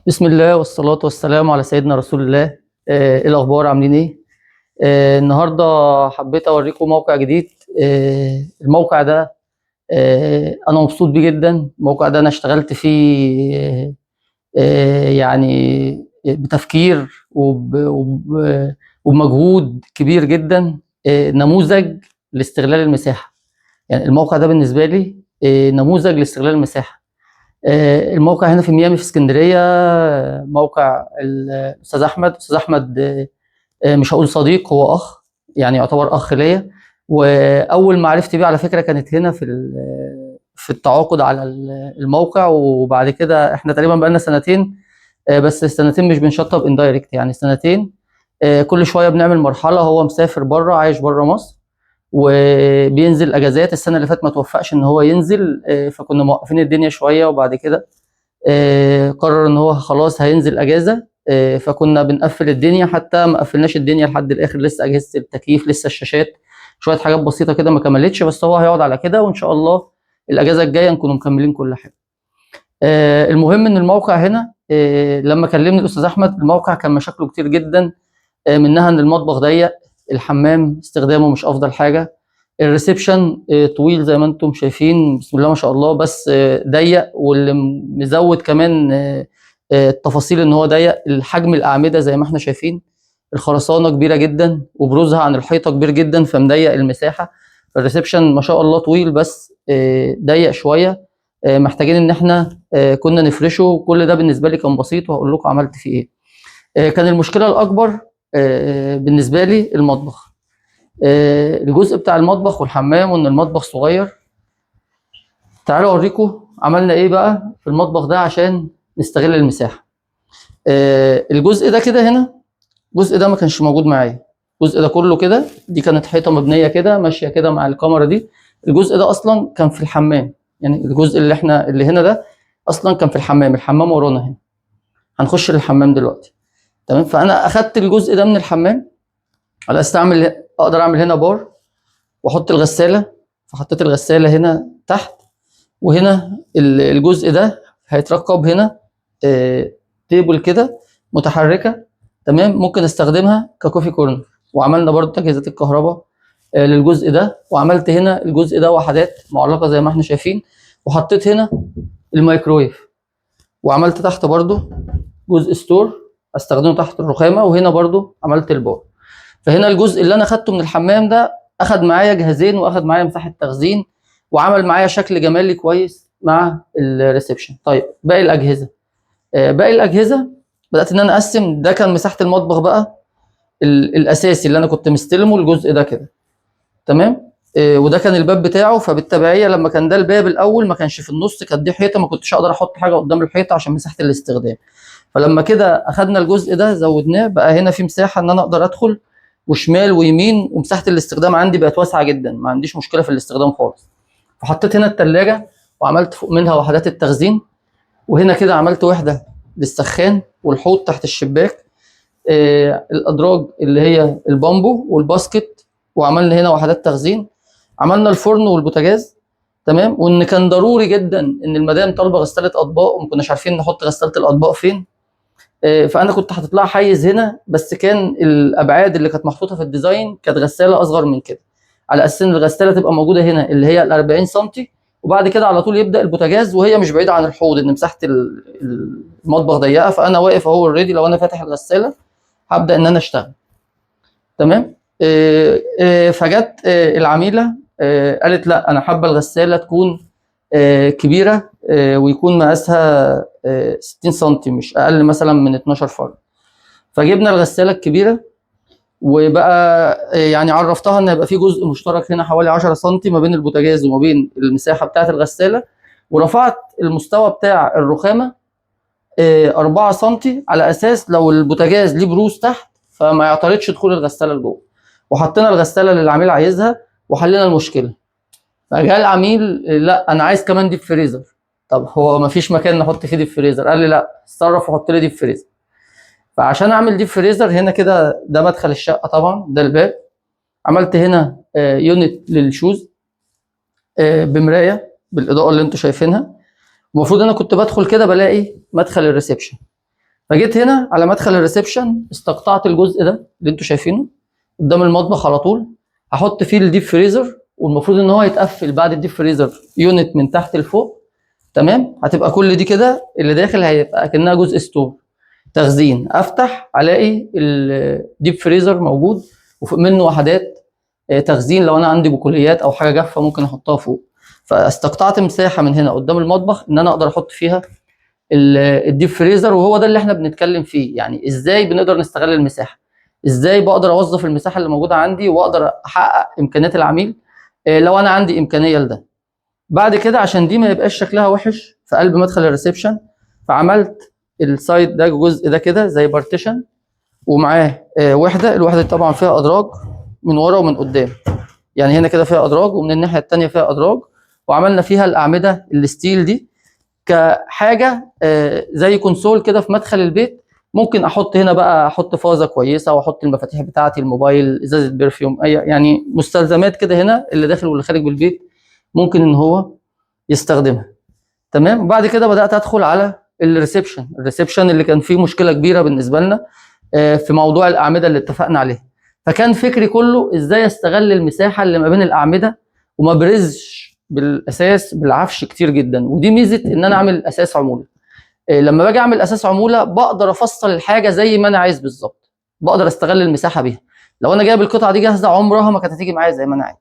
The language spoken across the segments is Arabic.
بسم الله والصلاة والسلام على سيدنا رسول الله. ايه الأخبار؟ عاملين ايه؟ النهاردة حبيت أوريكم موقع جديد. الموقع ده أنا مبسوط بيه جدا. الموقع ده أنا اشتغلت فيه يعني بتفكير وبمجهود كبير جدا. نموذج لاستغلال المساحة. يعني الموقع ده بالنسبة لي نموذج لاستغلال المساحة. الموقع هنا في ميامي في اسكندريه. موقع الاستاذ احمد. استاذ احمد مش هقول صديق، هو اخ، يعني يعتبر اخ ليا. واول معرفتي بيه على فكره كانت هنا في التعاقد على الموقع، وبعد كده احنا تقريبا بقالنا سنتين. بس السنتين مش بنشطب اندايركت، يعني سنتين. كل شويه بنعمل مرحله. هو مسافر بره، عايش بره مصر، وبينزل اجازات. السنه اللي فاتت ما توفقش ان هو ينزل، فكنا موقفين الدنيا شويه، وبعد كده قرر ان هو خلاص هينزل اجازه. فكنا بنقفل الدنيا، حتى ما قفلناش الدنيا لحد الاخر. لسه اجهزه التكييف، لسه الشاشات، شويه حاجات بسيطه كده ما كملتش، بس هو هيقعد على كده، وان شاء الله الاجازه الجايه نكون مكملين كل حاجه. المهم ان الموقع هنا، لما كلمني الاستاذ احمد، الموقع كان مشاكله كتير جدا. منها ان المطبخ ضيق، الحمام استخدامه مش افضل حاجه، الريسبشن طويل زي ما انتم شايفين، بسم الله ما شاء الله، بس ضيق. واللي مزود كمان التفاصيل ان هو ضيق. الحجم الاعمده زي ما احنا شايفين، الخرسانه كبيره جدا وبروزها عن الحيطه كبير جدا، فمضيق المساحه. الريسبشن ما شاء الله طويل، بس ضيق شويه. محتاجين ان احنا كنا نفرشه. كل ده بالنسبه لي كان بسيط، وهقول لكم عملت فيه ايه. كان المشكله الاكبر بالنسبه لي المطبخ. الجزء بتاع المطبخ والحمام، وان المطبخ صغير. تعالوا اوريكم عملنا ايه بقى في المطبخ ده عشان نستغل المساحه. الجزء ده كده هنا، الجزء ده ما كانش موجود معايا. الجزء ده كله كده، دي كانت حيطه مبنيه كده ماشيه كده مع الكاميرا دي. الجزء ده اصلا كان في الحمام، يعني الجزء اللي هنا ده اصلا كان في الحمام. الحمام ورانا هنا، هنخش للحمام دلوقتي. تمام. فانا اخدت الجزء ده من الحمام على استعمل، اقدر اعمل هنا بار واحط الغساله. فحطيت الغساله هنا تحت، وهنا الجزء ده هيتركب هنا تيبل كده متحركه. تمام. ممكن استخدمها ككوفي كورنر. وعملنا برضو تجهيزات الكهرباء للجزء ده. وعملت هنا الجزء ده وحدات معلقه زي ما احنا شايفين. وحطيت هنا الميكرويف. وعملت تحت برضو جزء ستور استخدمه تحت الرخامه. وهنا برضو عملت البار. فهنا الجزء اللي انا خدته من الحمام ده اخد معايا جهازين، واخد معايا مساحه تخزين، وعمل معايا شكل جمالي كويس مع الريسبشن. طيب باقي الاجهزه. باقي الاجهزه بدات ان انا اقسم. ده كان مساحه المطبخ بقى الاساسي اللي انا كنت مستلمه، الجزء ده كده. تمام. وده كان الباب بتاعه. فبالتبعيه لما كان ده الباب الاول، ما كانش في النص، كانت دي حيطه، ما كنتش اقدر احط حاجه قدام الحيطه عشان مساحه الاستخدام. فلما كده اخدنا الجزء ده زودناه، بقى هنا في مساحه ان انا اقدر ادخل وشمال ويمين، ومساحه الاستخدام عندي بقت واسعه جدا، ما عنديش مشكله في الاستخدام خالص. فحطيت هنا الثلاجه، وعملت فوق منها وحدات التخزين. وهنا كده عملت وحده للسخان والحوض تحت الشباك. الادراج اللي هي البامبو والباسكت. وعملنا هنا وحدات تخزين. عملنا الفرن والبوتاجاز. تمام. وان كان ضروري جدا ان المدام طالبه غساله اطباق، وما كناش عارفين نحط غساله الاطباق فين. فانا كنت حاطط لها حيز هنا، بس كان الابعاد اللي كانت محطوطه في الديزاين كانت غساله اصغر من كده، على اساس ان الغساله تبقى موجوده هنا اللي هي ال 40 سم. وبعد كده على طول يبدا البوتاجاز، وهي مش بعيده عن الحوض، ان مساحه المطبخ ضيقه. فانا واقف اهو اوريدي، لو انا فاتح الغساله هبدا ان انا اشتغل. تمام. فجت العميله قالت لا، انا حابه الغساله تكون كبيره، ويكون مقاسها 60 سم، مش اقل مثلا من 12 فرد. فجبنا الغساله الكبيره، وبقى يعني عرفتها ان يبقى في جزء مشترك هنا حوالي 10 سم ما بين البوتاجاز وما بين المساحه بتاعه الغساله. ورفعت المستوى بتاع الرخامه 4 سم، على اساس لو البوتاجاز ليه بروز تحت فما يعترضش دخول الغساله لجوه. وحطينا الغساله اللي العميل عايزها، وحلينا المشكله. فجاء العميل لا انا عايز كمان ديب فريزر. طب هو ما فيش مكان نحط فيه ديب فريزر. قال لي لا، اتصرف وحط لي ديب فريزر. فعشان اعمل ديب فريزر هنا كده، ده مدخل الشقه طبعا، ده الباب. عملت هنا يونت للشوز بمرايه بالاضاءه اللي انتم شايفينها. المفروض انا كنت بدخل كده بلاقي مدخل الريسبشن. فجيت هنا على مدخل الريسبشن، استقطعت الجزء ده اللي انتوا شايفينه قدام المطبخ على طول، هحط فيه الديب فريزر، والمفروض ان هو يتقفل بعد الديب فريزر يونت من تحت لفوق. تمام، هتبقى كل دي كده اللي داخل هيبقى كأنها جزء ستور تخزين. افتح الاقي الديب فريزر موجود وفوق منه وحدات تخزين، لو انا عندي بقوليات او حاجه جافه ممكن احطها فوق. فاستقطعت مساحه من هنا قدام المطبخ ان انا اقدر احط فيها الديب فريزر. وهو ده اللي احنا بنتكلم فيه، يعني ازاي بنقدر نستغل المساحه، ازاي بقدر اوظف المساحه اللي موجوده عندي واقدر احقق امكانيات العميل لو انا عندي امكانيه لده. بعد كده عشان دي ما يبقاش شكلها وحش في قلب مدخل الريسبشن، فعملت السايد ده الجزء ده كده زي بارتيشن، ومعاه وحده. الوحده دي طبعا فيها ادراج من ورا ومن قدام، يعني هنا كده فيها ادراج ومن الناحيه الثانيه فيها ادراج، وعملنا فيها الاعمده الستيل دي كحاجه زي كونسول كده في مدخل البيت. ممكن احط هنا بقى، احط فازه كويسه واحط المفاتيح بتاعتي، الموبايل، ازازه برفيوم، اي يعني مستلزمات كده هنا اللي داخل واللي خارج بالبيت ممكن ان هو يستخدمها. تمام. وبعد كده بدات ادخل على الريسبشن اللي كان فيه مشكله كبيره بالنسبه لنا في موضوع الاعمده اللي اتفقنا عليها. فكان فكري كله ازاي استغل المساحه اللي ما بين الاعمده وما برزش بالاساس بالعفش كتير جدا. ودي ميزه ان انا اعمل اساس عموله. لما باجي اعمل اساس عموله بقدر افصل الحاجه زي ما انا عايز بالظبط، بقدر استغل المساحه بيها. لو انا جايب القطعه دي جاهزه عمرها ما كانت هتيجي معايا زي ما انا عايز.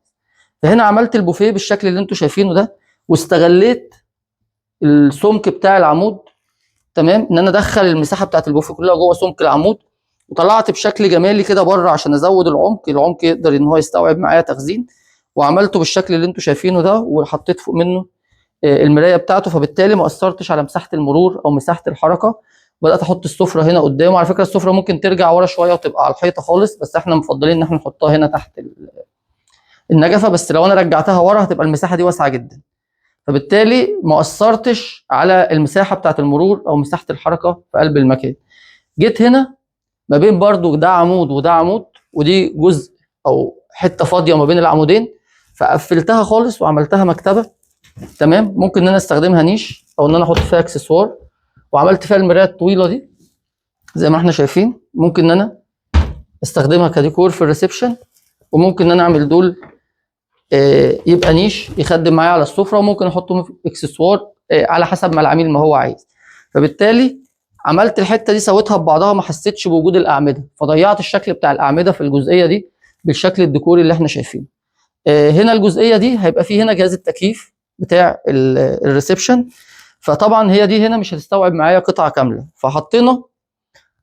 فهنا عملت البوفيه بالشكل اللي انتم شايفينه ده، واستغليت السمك بتاع العمود. تمام، ان انا ادخل المساحه بتاعت البوفيه كلها جوه سمك العمود، وطلعت بشكل جمالي كده بره عشان ازود العمق يقدر ان هو يستوعب معايا تخزين. وعملته بالشكل اللي انتم شايفينه ده، وحطيت فوق منه المرايه بتاعته، فبالتالي ما اثرتش على مساحه المرور او مساحه الحركه. بدات احط السفره هنا قدامه. على فكره السفره ممكن ترجع ورا شويه وتبقى على الحيطه خالص، بس احنا مفضلين ان احنا نحطها هنا تحت النجفه. بس لو انا رجعتها ورا هتبقى المساحه دي واسعه جدا، فبالتالي ما اثرتش على المساحه بتاعه المرور او مساحه الحركه في قلب المكان. جيت هنا ما بين برضو ده عمود وده عمود، ودي جزء او حته فاضيه ما بين العمودين، فقفلتها خالص وعملتها مكتبه. تمام، ممكن ان انا استخدمها نيش او ان انا احط فيها اكسسوار. وعملت فيها المرايه الطويله دي زي ما احنا شايفين، ممكن ان انا استخدمها كديكور في الريسبشن، وممكن ان انا اعمل دول يبقى نيش يخدم معايا على السفره، وممكن احطه اكسسوار على حسب ما العميل ما هو عايز. فبالتالي عملت الحته دي سويتها ببعضها، ما حسيتش بوجود الاعمده، فضيعت الشكل بتاع الاعمده في الجزئيه دي بالشكل الديكوري اللي احنا شايفينه. هنا الجزئيه دي هيبقى فيه هنا جهاز التكييف بتاع الريسبشن، فطبعا هي دي هنا مش هتستوعب معايا قطعه كامله، فحطينا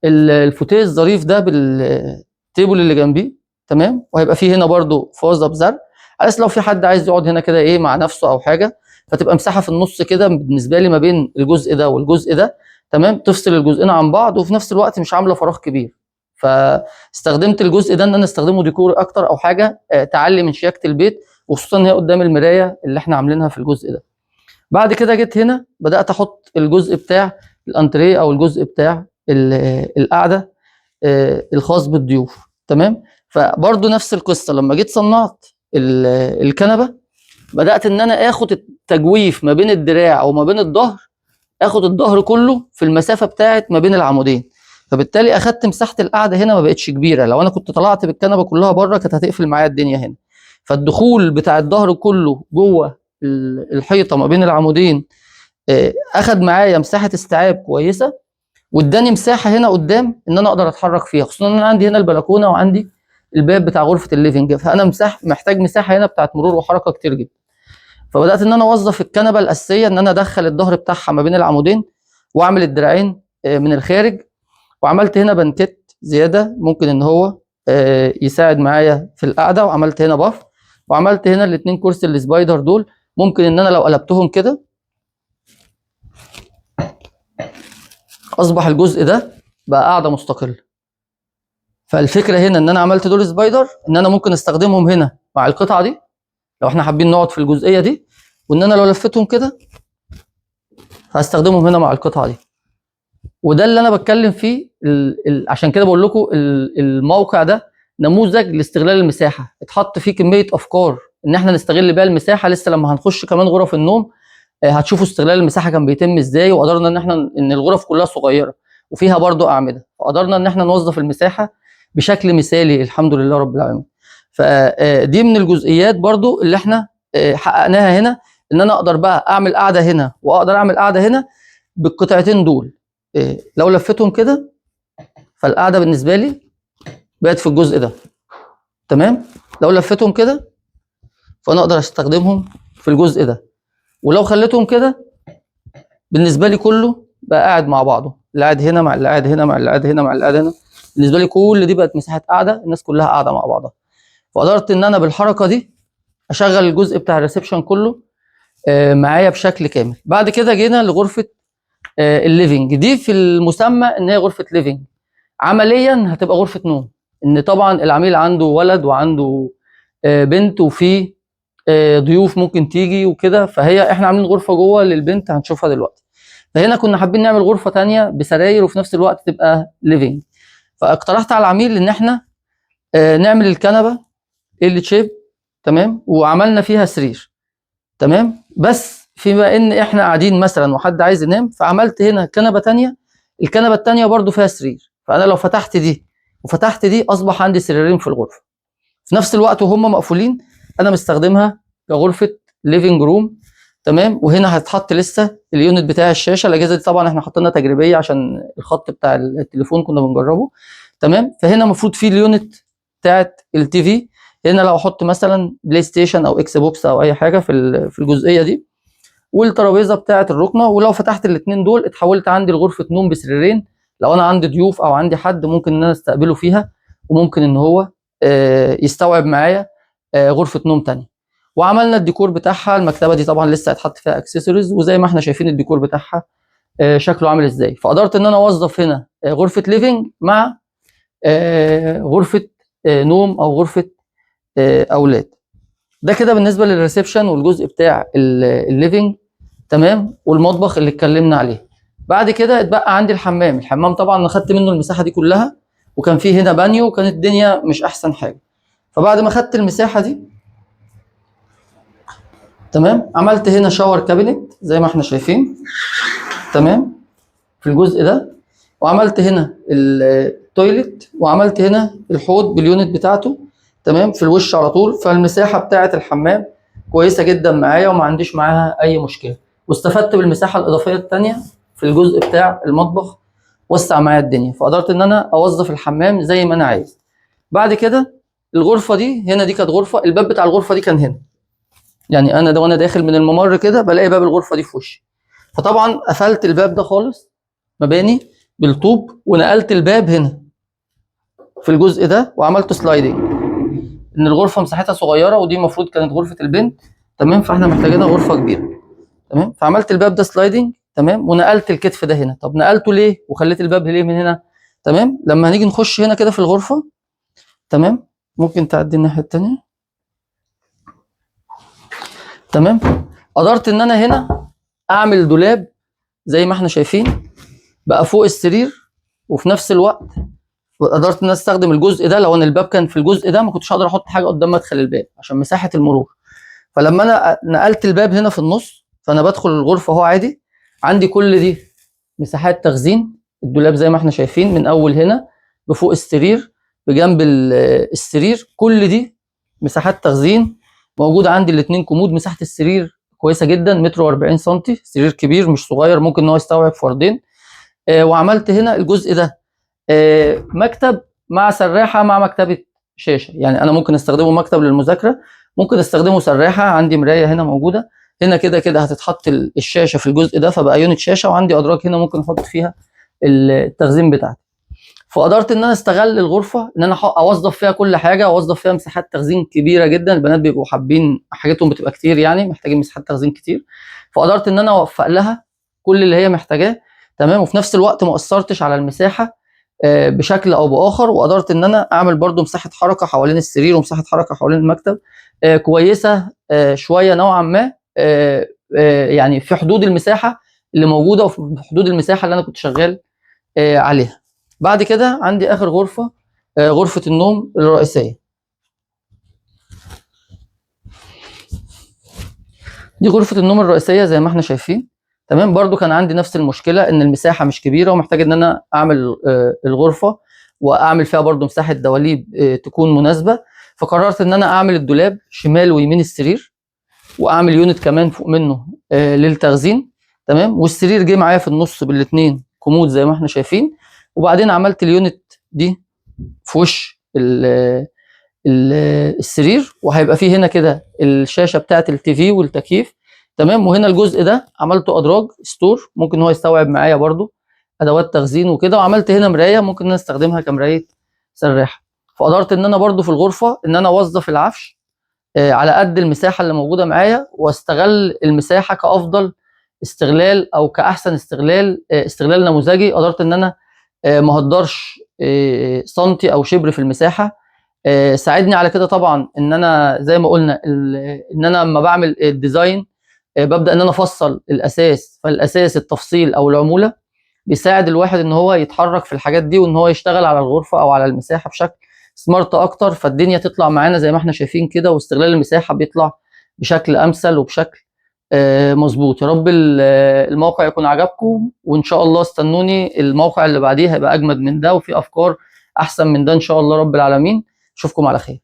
الفوتيه الظريف ده بالتيبل اللي جنبيه. تمام، وهيبقى فيه هنا برده فازه بزرع، على لو في حد عايز يقعد هنا كده ايه مع نفسه او حاجه، فتبقى مساحه في النص كده بالنسبه لي ما بين الجزء ده والجزء ده. تمام، تفصل الجزئين عن بعض وفي نفس الوقت مش عامله فراغ كبير. فاستخدمت الجزء ده ان انا استخدمه ديكور اكتر او حاجه تعلي من شياكه البيت، وخصوصا ان هي قدام المرايه اللي احنا عاملينها في الجزء ده. بعد كده جيت هنا بدات احط الجزء بتاع الانتريه او الجزء بتاع القعده الخاص بالضيوف. تمام، فبرضه نفس القصه. لما جيت صنعت الكنبه بدات ان انا اخد التجويف ما بين الدراع وما بين الظهر، اخد الظهر كله في المسافه بتاعت ما بين العمودين، فبالتالي اخدت مساحه القعده هنا ما بقتش كبيره. لو انا كنت طلعت بالكنبه كلها بره كانت هتقفل معايا الدنيا هنا. فالدخول بتاع الظهر كله جوه الحيطه ما بين العمودين اخد معايا مساحه استيعاب كويسه، واداني مساحه هنا قدام ان انا اقدر اتحرك فيها، خصوصا ان انا عندي هنا البلكونه وعندي الباب بتاع غرفه الليفنج، فانا محتاج مساحه هنا بتاعت مرور وحركه كتير جدا. فبدات ان انا اوظف الكنبه الاساسيه ان انا ادخل الظهر بتاعها ما بين العمودين واعمل الدراعين من الخارج. وعملت هنا بنكت زياده ممكن ان هو يساعد معايا في القعده، وعملت هنا باف، وعملت هنا الاثنين كرسي السبايدر دول ممكن ان انا لو قلبتهم كده اصبح الجزء ده بقى قاعده مستقله. فالفكره هنا ان انا عملت دول سبايدر ان انا ممكن استخدمهم هنا مع القطعه دي لو احنا حابين نقعد في الجزئيه دي، وان انا لو لفتهم كده هستخدمهم هنا مع القطعه دي. وده اللي انا بتكلم فيه عشان كده بقول لكم الموقع ده نموذج لاستغلال المساحه، اتحط فيه كميه افكار ان احنا نستغل بيها المساحه. لسه لما هنخش كمان غرف النوم هتشوفوا استغلال المساحه كان بيتم ازاي، وقدرنا ان احنا ان الغرف كلها صغيره وفيها برضو اعمده، فقدرنا ان احنا نوظف المساحه بشكل مثالي الحمد لله رب العالمين. فدي من الجزئيات برضو اللي احنا حققناها هنا، ان انا اقدر بقى اعمل قاعده هنا واقدر اعمل قاعده هنا بالقطعتين دول. لو لفتهم كده فالقاعده بالنسبه لي بقت في الجزء ده، تمام. لو لفتهم كده فانا اقدر استخدمهم في الجزء ده، ولو خليتهم كده بالنسبه لي كله بقى قاعد مع بعضه، اللي قاعد هنا مع اللي قاعد هنا مع اللي قاعد هنا مع اللي قاعد هنا. بالنسبه لي كل دي بقت مساحه قاعده، الناس كلها قاعده مع بعضها. فقدرت ان انا بالحركه دي اشغل الجزء بتاع الريسبشن كله معايا بشكل كامل. بعد كده جينا لغرفه الليفنج. دي في المسمى ان هي غرفه ليفنج، عمليا هتبقى غرفه نوم، ان طبعا العميل عنده ولد وعنده بنت وفي ضيوف ممكن تيجي وكده، فهي احنا عاملين غرفه جوه للبنت هنشوفها دلوقتي. فهنا كنا حابين نعمل غرفه تانية بسراير وفي نفس الوقت تبقى ليفنج. فاقترحت على العميل ان احنا نعمل الكنبه ال شيب، تمام، وعملنا فيها سرير، تمام. بس فيما ان احنا قاعدين مثلا وحد عايز ينام، فعملت هنا كنبه تانية، الكنبه التانية برضو فيها سرير، فانا لو فتحت دي وفتحت دي اصبح عندي سريرين في الغرفه في نفس الوقت وهم مقفولين. انا مستخدمها كغرفه ليفنج روم، تمام. وهنا هتحط لسه اليونت بتاع الشاشه. الاجهزه دي طبعا احنا حاطينها تجريبيه عشان الخط بتاع التليفون كنا بنجربه، تمام. فهنا المفروض في اليونت بتاعت التي في. هنا لو احط مثلا بلاي ستيشن او اكس بوكس او اي حاجه في الجزئيه دي، والترابيزه بتاعت الركنه. ولو فتحت الاثنين دول اتحولت عندي لغرفه نوم بسريرين، لو انا عندي ضيوف او عندي حد ممكن ان انا استقبله فيها، وممكن ان هو يستوعب معايا غرفه نوم تانية. وعملنا الديكور بتاعها. المكتبه دي طبعا لسه هيتحط فيها اكسسوارز، وزي ما احنا شايفين الديكور بتاعها شكله عامل ازاي. فقدرت ان انا اوظف هنا غرفه ليفنج مع غرفه نوم او غرفه اولاد. ده كده بالنسبه للريسبشن والجزء بتاع الليفنج، تمام، والمطبخ اللي اتكلمنا عليه. بعد كده اتبقى عندي الحمام. الحمام طبعا انا خدت منه المساحه دي كلها، وكان فيه هنا بانيو، وكانت الدنيا مش احسن حاجه. فبعد ما خدت المساحه دي، تمام، عملت هنا شاور كابينت زي ما احنا شايفين، تمام، في الجزء ده. وعملت هنا التويلت، وعملت هنا الحوض باليونت بتاعته، تمام، في الوش على طول. فالمساحه بتاعه الحمام كويسه جدا معايا وما عنديش معاها اي مشكله. واستفدت بالمساحه الاضافيه الثانيه في الجزء بتاع المطبخ، وسع معايا الدنيا. فقدرت ان انا اوظف الحمام زي ما انا عايز. بعد كده الغرفه دي هنا، دي كانت غرفه، الباب بتاع الغرفه دي كان هنا، يعني انا ده وانا داخل من الممر كده بلاقي باب الغرفه دي في وشي. فطبعا قفلت الباب ده خالص مباني بالطوب، ونقلت الباب هنا في الجزء ده وعملت سلايدنج، ان الغرفه مساحتها صغيره ودي المفروض كانت غرفه البنت، تمام، فاحنا محتاجينها غرفه كبيره، تمام. فعملت الباب ده سلايدنج، تمام، ونقلت الكتف ده هنا. طب نقلته ليه وخليت الباب ليه من هنا؟ تمام. لما هنيجي نخش هنا كده في الغرفه، تمام، ممكن تعدي الناحيه الثانيه، تمام. قدرت ان انا هنا اعمل دولاب زي ما احنا شايفين بقى فوق السرير، وفي نفس الوقت قدرت ان انا استخدم الجزء ده. لو انا الباب كان في الجزء ده ما كنتش هقدر احط حاجه قدام مدخل الباب عشان مساحه المرور. فلما انا نقلت الباب هنا في النص، فانا بدخل الغرفه اهو عادي، عندي كل دي مساحات تخزين. الدولاب زي ما احنا شايفين من اول هنا بفوق السرير بجنب السرير، كل دي مساحات تخزين موجوده عندي. الاثنين كومود، مساحه السرير كويسه جدا، متر و40 سم، سرير كبير مش صغير، ممكن ان هو يستوعب فردين. وعملت هنا الجزء ده مكتب مع سراحه مع مكتبه شاشه، يعني انا ممكن استخدمه مكتب للمذاكره، ممكن استخدمه سراحه. عندي مرايه هنا موجوده هنا، كده كده هتتحط الشاشه في الجزء ده فبقى يونت شاشه، وعندي ادراج هنا ممكن احط فيها التخزين بتاعتي. فقدرت ان انا استغل الغرفه ان انا اوظف فيها كل حاجه، اوظف فيها مساحات تخزين كبيره جدا. البنات بيبقوا حابين حاجتهم بتبقى كتير، يعني محتاجين مساحات تخزين كتير، فقدرت ان انا اوفق لها كل اللي هي محتاجاه، تمام. وفي نفس الوقت ما اثرتش على المساحه بشكل او باخر. وقدرت ان انا اعمل برضو مساحه حركه حوالين السرير ومساحه حركه حوالين المكتب كويسه شويه نوعا ما، يعني في حدود المساحه اللي موجوده وفي حدود المساحه اللي انا كنت شغال عليها. بعد كده عندي اخر غرفه، غرفه النوم الرئيسيه. دي غرفه النوم الرئيسيه زي ما احنا شايفين، تمام. برضو كان عندي نفس المشكله، ان المساحه مش كبيره ومحتاج ان انا اعمل الغرفه واعمل فيها برضو مساحه دواليب تكون مناسبه. فقررت ان انا اعمل الدولاب شمال ويمين السرير، واعمل يونت كمان فوق منه للتخزين. تمام. والسرير جه معايا في النص بالاثنين كومود زي ما احنا شايفين. وبعدين عملت اليونت دي في وش السرير، وهيبقى فيه هنا كده الشاشه بتاعه التي في والتكييف. تمام. وهنا الجزء ده عملته ادراج ستور، ممكن هو يستوعب معايا برضو ادوات تخزين وكده. وعملت هنا مرايه ممكن ان استخدمها كمرايه سراحه. فقدرت ان انا برضو في الغرفه ان انا اوظف العفش على قد المساحه اللي موجوده معايا، واستغل المساحه كافضل استغلال او كاحسن استغلال نموذجي. قدرت ان انا ما اهدرش سنتي او شبر في المساحه. ساعدني على كده طبعا ان انا زي ما قلنا ان انا لما بعمل الديزاين ببدا ان انا افصل الاساس. فالاساس التفصيل او العموله بيساعد الواحد ان هو يتحرك في الحاجات دي، وان هو يشتغل على الغرفه او على المساحه بشكل سمارت اكتر. فالدنيا تطلع معانا زي ما احنا شايفين كده، واستغلال المساحه بيطلع بشكل امثل وبشكل مظبوط. يا رب الموقع يكون عجبكم، وان شاء الله استنوني الموقع اللي بعديه هيبقى اجمد من ده، وفي افكار احسن من ده ان شاء الله رب العالمين. اشوفكم على خير.